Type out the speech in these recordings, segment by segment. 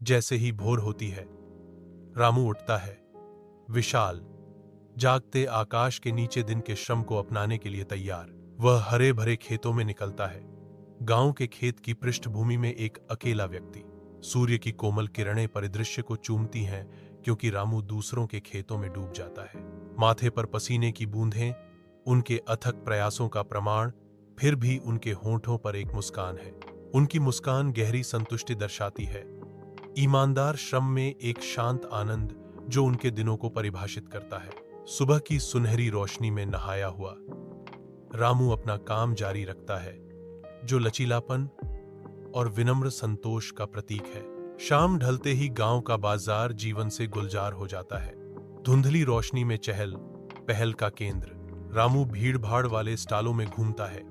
जैसे ही भोर होती है, रामू उठता है, विशाल, जागते आकाश के नीचे दिन के श्रम को अपनाने के लिए तैयार। वह हरे भरे खेतों में निकलता है। गांव के खेत की पृष्ठभूमि में एक अकेला व्यक्ति। सूर्य की कोमल किरणें परिदृश्य को चूमती हैं क्योंकि रामू दूसरों के खेतों में डूब जाता है। माथे पर पसीने की बूंदें उनके अथक प्रयासों का प्रमाण, फिर भी उनके होठों पर एक मुस्कान है। उनकी मुस्कान गहरी संतुष्टि दर्शाती है, ईमानदार श्रम में एक शांत आनंद जो उनके दिनों को परिभाषित करता है। सुबह की सुनहरी रोशनी में नहाया हुआ रामू अपना काम जारी रखता है, जो लचीलापन और विनम्र संतोष का प्रतीक है। शाम ढलते ही गांव का बाजार जीवन से गुलजार हो जाता है। धुंधली रोशनी में चहल पहल का केंद्र। रामू भीड़ भाड़ वाले स्टॉलों में घूमता है।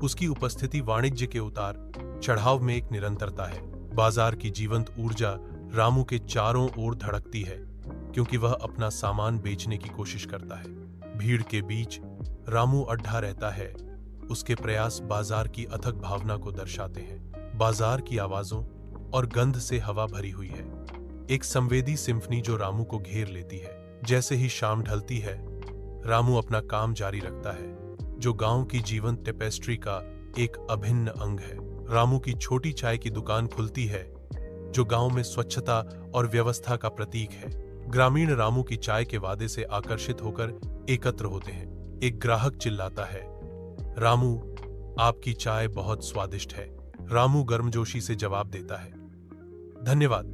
उसकी उपस्थिति वाणिज्य के उतार चढ़ाव में एक निरंतरता है। बाजार की जीवंत ऊर्जा रामू के चारों ओर धड़कती है क्योंकि वह अपना सामान बेचने की कोशिश करता है। भीड़ के बीच रामू अड्ढा रहता है। उसके प्रयास बाजार की अथक भावना को दर्शाते हैं। बाजार की आवाजों और गंध से हवा भरी हुई है, एक संवेदी सिम्फनी जो रामू को घेर लेती है। जैसे ही शाम ढलती है, रामू अपना काम जारी रखता है, जो गांव की जीवंत टेपेस्ट्री का एक अभिन्न अंग है। रामू की छोटी चाय की दुकान खुलती है, जो गांव में स्वच्छता और व्यवस्था का प्रतीक है। ग्रामीण रामू की चाय के वादे से आकर्षित होकर एकत्र होते हैं। एक ग्राहक चिल्लाता है, रामू, आपकी चाय बहुत स्वादिष्ट है। रामू गर्मजोशी से जवाब देता है, धन्यवाद,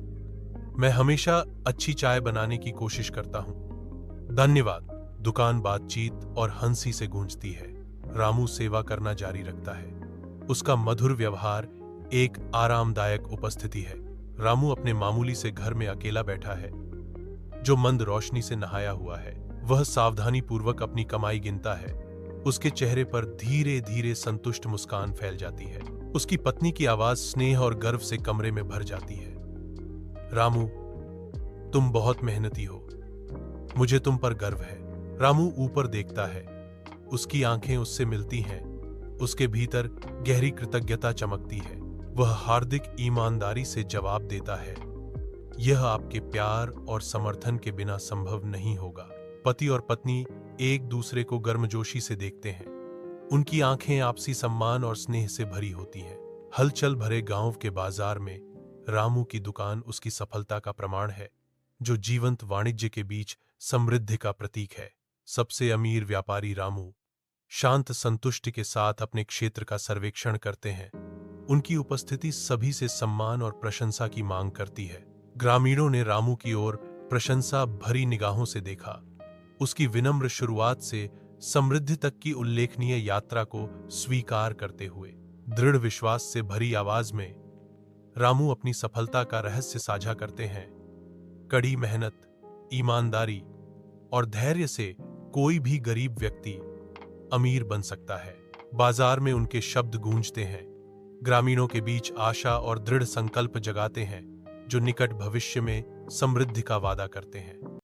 मैं हमेशा अच्छी चाय बनाने की कोशिश करता हूं। धन्यवाद। दुकान बातचीत और हंसी से गूंजती है। रामू सेवा करना जारी रखता है। उसका मधुर व्यवहार एक आरामदायक उपस्थिति है। रामू अपने मामूली से घर में अकेला बैठा है, जो मंद रोशनी से नहाया हुआ है। वह सावधानी पूर्वक अपनी कमाई गिनता है। उसके चेहरे पर धीरे धीरे संतुष्ट मुस्कान फैल जाती है। उसकी पत्नी की आवाज स्नेह और गर्व से कमरे में भर जाती है, रामू, तुम बहुत मेहनती हो, मुझे तुम पर गर्व है। रामू ऊपर देखता है। उसकी आंखें उससे मिलती हैं। उसके भीतर गहरी कृतज्ञता चमकती है। वह हार्दिक ईमानदारी से जवाब देता है, यह आपके प्यार और समर्थन के बिना संभव नहीं होगा। पति और पत्नी एक दूसरे को गर्मजोशी से देखते हैं। उनकी आंखें आपसी सम्मान और स्नेह से भरी होती हैं। हलचल भरे गांव के बाजार में रामू की दुकान उसकी सफलता का प्रमाण है, जो जीवंत वाणिज्य के बीच समृद्धि का प्रतीक है। सबसे अमीर व्यापारी रामू शांत संतुष्टि के साथ अपने क्षेत्र का सर्वेक्षण करते हैं। उनकी उपस्थिति सभी से सम्मान और प्रशंसा की मांग करती है। ग्रामीणों ने रामू की ओर प्रशंसा भरी निगाहों से देखा। उसकी विनम्र शुरुआत से समृद्धि तक की उल्लेखनीय यात्रा को स्वीकार करते हुए दृढ़ विश्वास से भरी आवाज में रामू अपनी सफलता का रहस्य साझा करते हैं। कड़ी मेहनत, ईमानदारी और धैर्य से कोई भी गरीब व्यक्ति अमीर बन सकता है। बाजार में उनके शब्द गूंजते हैं, ग्रामीणों के बीच आशा और दृढ़ संकल्प जगाते हैं, जो निकट भविष्य में समृद्धि का वादा करते हैं।